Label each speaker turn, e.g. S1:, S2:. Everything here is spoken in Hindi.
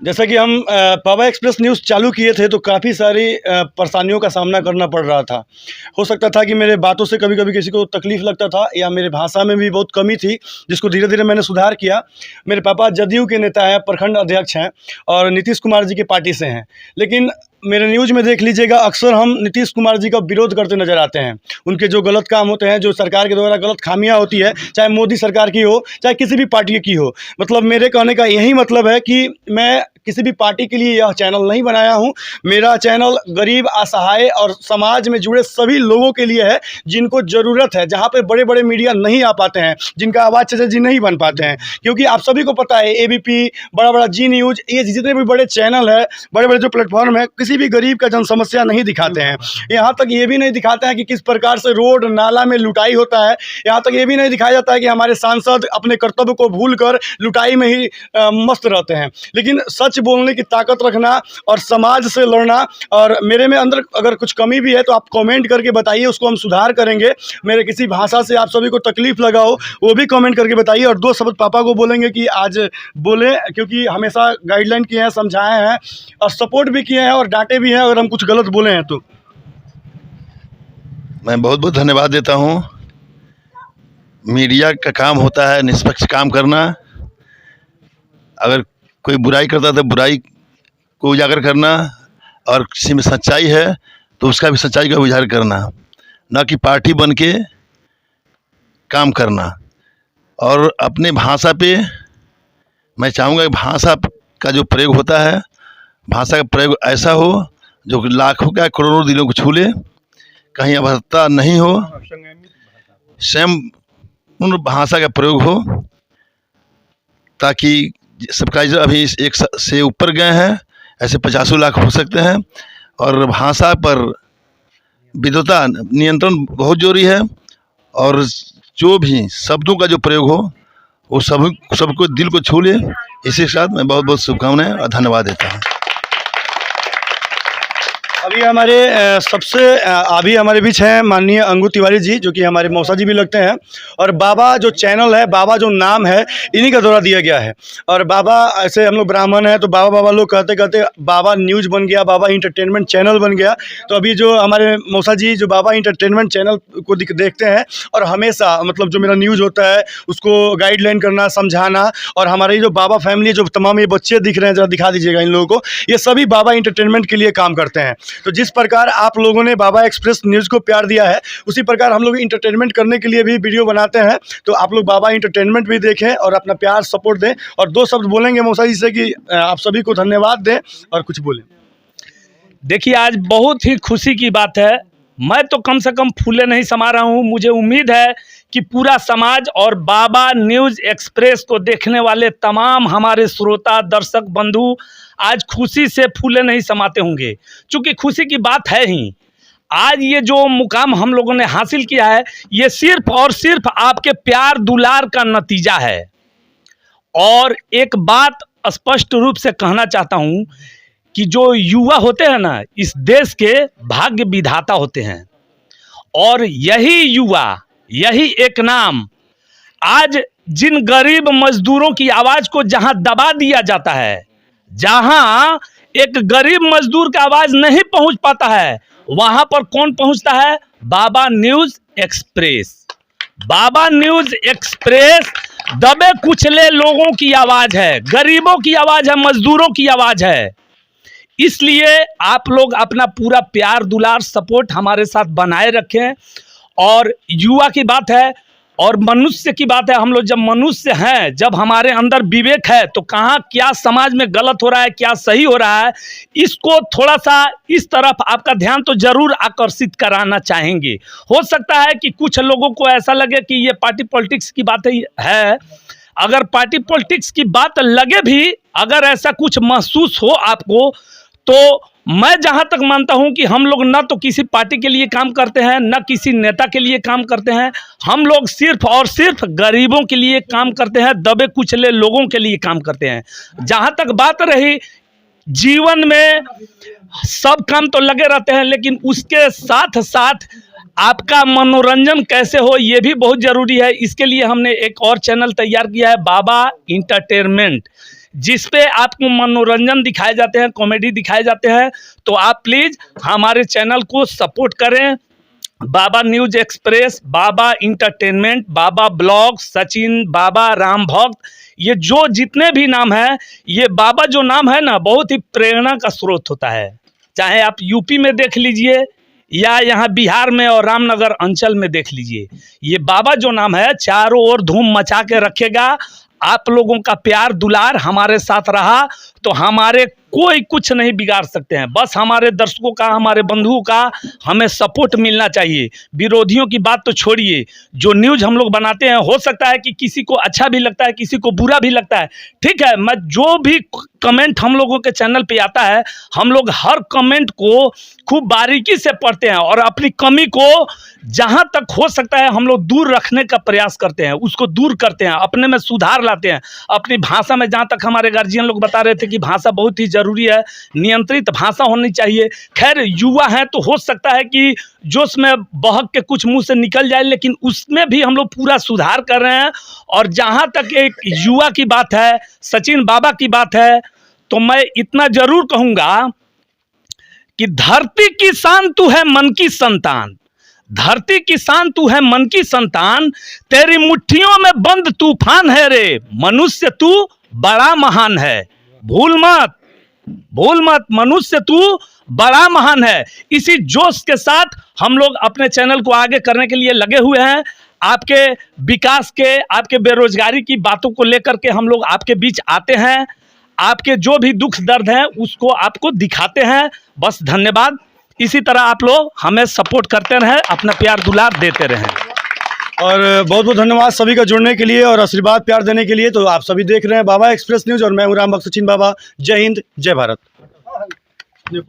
S1: जैसा कि हम बाबा एक्सप्रेस न्यूज़ चालू किए थे तो काफ़ी सारी परेशानियों का सामना करना पड़ रहा था। हो सकता था कि मेरे बातों से कभी-कभी किसी को तकलीफ़ लगता था या मेरे भाषा में भी बहुत कमी थी, जिसको धीरे-धीरे मैंने सुधार किया। मेरे पापा जदयू के नेता हैं, प्रखंड अध्यक्ष हैं और नीतीश कुमार जी की पार्टी से हैं। लेकिन मेरे न्यूज़ में देख लीजिएगा, अक्सर हम नीतीश कुमार जी का विरोध करते नज़र आते हैं। उनके जो गलत काम होते हैं, जो सरकार के द्वारा गलत खामियाँ होती है, चाहे मोदी सरकार की हो, चाहे किसी भी पार्टी की हो। मतलब मेरे कहने का यही मतलब है कि मैं किसी भी पार्टी के लिए यह चैनल नहीं बनाया हूँ। मेरा चैनल गरीब, असहाय और समाज में जुड़े सभी लोगों के लिए है, जिनको ज़रूरत है, जहाँ पे बड़े-बड़े मीडिया नहीं आ पाते हैं, जिनका आवाज़ चाचा जी नहीं बन पाते हैं। क्योंकि आप सभी को पता है, एबीपी, बड़ा-बड़ा जी न्यूज़, ये जितने भी बड़े चैनल हैं, बड़े-बड़े जो प्लेटफॉर्म है, किसी भी गरीब का जन समस्या नहीं दिखाते हैं। यहाँ तक ये भी नहीं दिखाते हैं कि किस प्रकार से रोड, नाला में लुटाई होता है। यहाँ तक ये भी नहीं दिखाया जाता है कि हमारे सांसद अपने कर्तव्य को भूलकर लुटाई में ही मस्त रहते हैं। लेकिन सच बोलने की ताकत रखना और समाज से लड़ना, और मेरे में अंदर अगर कुछ कमी भी है तो आप कमेंट करके बताइए, उसको हम सुधार करेंगे। मेरे किसी भाषा से आप सभी को तकलीफ़ लगा हो, वो भी कमेंट करके बताइए। और 2 शब्द पापा को बोलेंगे कि आज बोलें, क्योंकि हमेशा गाइडलाइन किए हैं, समझाए हैं और सपोर्ट भी किए हैं और डांटे भी हैं अगर हम कुछ गलत बोले हैं तो।
S2: मैं बहुत बहुत धन्यवाद देता हूँ। मीडिया का काम होता है निष्पक्ष काम करना। अगर कोई बुराई करता है तो बुराई को उजागर करना, और किसी में सच्चाई है तो उसका भी सच्चाई का उजागर करना, न कि पार्टी बन के काम करना। और अपने भाषा पे मैं चाहूँगा कि भाषा का जो प्रयोग होता है, भाषा का प्रयोग ऐसा हो जो कि लाखों क्या करोड़ों दिलों को छू ले, कहीं अभद्रता नहीं हो, संयम भाषा का प्रयोग हो, ताकि सब्सक्राइबर अभी 1 से ऊपर गए हैं, ऐसे 50 लाख हो सकते हैं। और भाषा पर विद्वता नियंत्रण बहुत जरूरी है, और जो भी शब्दों का जो प्रयोग हो वो सबको दिल को छू ले। इसी के साथ मैं बहुत बहुत शुभकामनाएं और धन्यवाद देता हूँ।
S1: अभी हमारे बीच हैं माननीय अंगू तिवारी जी, जो कि हमारे मौसा जी भी लगते हैं। और बाबा जो चैनल है, बाबा जो नाम है, इन्हीं का द्वारा दिया गया है। और बाबा, ऐसे हम लोग ब्राह्मण हैं तो बाबा लोग कहते कहते बाबा न्यूज़ बन गया, बाबा इंटरटेनमेंट चैनल बन गया। तो अभी जो हमारे मौसा जी जो बाबा इंटरटेनमेंट चैनल को देखते हैं और हमेशा मतलब जो मेरा न्यूज़ होता है उसको गाइडलाइन करना, समझाना, और हमारी जो बाबा फैमिली, जो तमाम ये बच्चे दिख रहे हैं, ज़रा दिखा दीजिएगा इन लोगों को, ये सभी बाबा इंटरटेनमेंट के लिए काम करते हैं। तो जिस प्रकार आप लोगों ने बाबा एक्सप्रेस न्यूज़ को प्यार दिया है, उसी प्रकार हम लोग इंटरटेनमेंट करने के लिए भी वीडियो बनाते हैं। तो आप लोग बाबा इंटरटेनमेंट भी देखें और अपना प्यार सपोर्ट दें। और 2 शब्द बोलेंगे मौसा जी से कि आप सभी को धन्यवाद दें और कुछ बोलें।
S3: देखिए, आज बहुत ही खुशी की बात है। मैं तो कम से कम फूले नहीं समा रहा हूँ। मुझे उम्मीद है कि पूरा समाज और बाबा न्यूज़ एक्सप्रेस को देखने वाले तमाम हमारे श्रोता, दर्शक बंधु आज खुशी से फूले नहीं समाते होंगे, क्योंकि खुशी की बात है ही। आज ये जो मुकाम हम लोगों ने हासिल किया है, ये सिर्फ और सिर्फ आपके प्यार दुलार का नतीजा है। और एक बात स्पष्ट रूप से कहना चाहता हूँ कि जो युवा होते हैं ना, इस देश के भाग्य विधाता होते हैं। और यही युवा, यही एक नाम, आज जिन गरीब मजदूरों की आवाज़ को जहां दबा दिया जाता है, जहां एक गरीब मजदूर का आवाज़ नहीं पहुंच पाता है, वहां पर कौन पहुंचता है? बाबा न्यूज़ एक्सप्रेस। बाबा न्यूज़ एक्सप्रेस दबे कुचले लोगों की आवाज़ है, गरीबों की आवाज़ है, मजदूरों की आवाज़ है। इसलिए आप लोग अपना पूरा प्यार दुलार सपोर्ट हमारे साथ बनाए रखें। और युवा की बात है और मनुष्य की बात है। हम लोग जब मनुष्य हैं, जब हमारे अंदर विवेक है, तो कहाँ क्या समाज में गलत हो रहा है, क्या सही हो रहा है, इसको थोड़ा सा इस तरफ आपका ध्यान तो जरूर आकर्षित कराना चाहेंगे। हो सकता है कि कुछ लोगों को ऐसा लगे कि ये पार्टी पॉलिटिक्स की बात है। अगर पार्टी पॉलिटिक्स की बात लगे भी, अगर ऐसा कुछ महसूस हो आपको, तो मैं जहां तक मानता हूं कि हम लोग ना तो किसी पार्टी के लिए काम करते हैं, ना किसी नेता के लिए काम करते हैं। हम लोग सिर्फ और सिर्फ गरीबों के लिए काम करते हैं, दबे कुचले लोगों के लिए काम करते हैं। जहां तक बात रही, जीवन में सब काम तो लगे रहते हैं, लेकिन उसके साथ साथ आपका मनोरंजन कैसे हो, ये भी बहुत ज़रूरी है। इसके लिए हमने एक और चैनल तैयार किया है, बाबा इंटरटेनमेंट, जिस पे आपको मनोरंजन दिखाए जाते हैं, कॉमेडी दिखाए जाते हैं, तो आप प्लीज़ हमारे चैनल को सपोर्ट करें। बाबा न्यूज़ एक्सप्रेस, बाबा इंटरटेनमेंट, बाबा ब्लॉग, सचिन, बाबा राम भक्त, ये जो जितने भी नाम हैं, ये बाबा जो नाम है ना, बहुत ही प्रेरणा का स्रोत होता है। चाहे आप यूपी में देख लीजिए या यहाँ बिहार में और रामनगर अंचल में देख लीजिए, ये बाबा जो नाम है चारों ओर धूम मचा के रखेगा। आप लोगों का प्यार दुलार हमारे साथ रहा तो हमारे कोई कुछ नहीं बिगाड़ सकते हैं। बस हमारे दर्शकों का, हमारे बंधुओं का हमें सपोर्ट मिलना चाहिए। विरोधियों की बात तो छोड़िए, जो न्यूज़ हम लोग बनाते हैं, हो सकता है कि किसी को अच्छा भी लगता है, किसी को बुरा भी लगता है, ठीक है। मैं जो भी कमेंट हम लोगों के चैनल पे आता है, हम लोग हर कमेंट को खूब बारीकी से पढ़ते हैं और अपनी कमी को जहाँ तक हो सकता है हम लोग दूर रखने का प्रयास करते हैं, उसको दूर करते हैं, अपने में सुधार लाते हैं। अपनी भाषा में, जहाँ तक हमारे गार्जियन लोग बता रहे थे कि भाषा बहुत ही ज़रूरी है, नियंत्रित भाषा होनी चाहिए। खैर युवा हैं तो हो सकता है कि जोश में बहक के कुछ मुंह से निकल जाए, लेकिन उसमें भी हम लोग पूरा सुधार कर रहे हैं। और जहाँ तक एक युवा की बात है, सचिन बाबा की बात है, तो मैं इतना जरूर कहूँगा कि धरती की शान तू है मन की संतान, धरती की शान तू है मन की संतान, तेरी मुट्ठियों में बंद तूफान है रे, मनुष्य तू बड़ा महान है। भूल मत मनुष्य तू बड़ा महान है। इसी जोश के साथ हम लोग अपने चैनल को आगे करने के लिए लगे हुए हैं। आपके विकास के, आपके बेरोजगारी की बातों को लेकर के हम लोग आपके बीच आते हैं, आपके जो भी दुख दर्द हैं उसको आपको दिखाते हैं। बस धन्यवाद। इसी तरह आप लोग हमें सपोर्ट करते रहें, अपना प्यार दुलार देते रहें।
S1: और बहुत बहुत धन्यवाद सभी का जुड़ने के लिए और आशीर्वाद प्यार देने के लिए। तो आप सभी देख रहे हैं बाबा एक्सप्रेस न्यूज़ और मैं हूं राम भक्त सचिन बाबा। जय हिंद, जय भारत।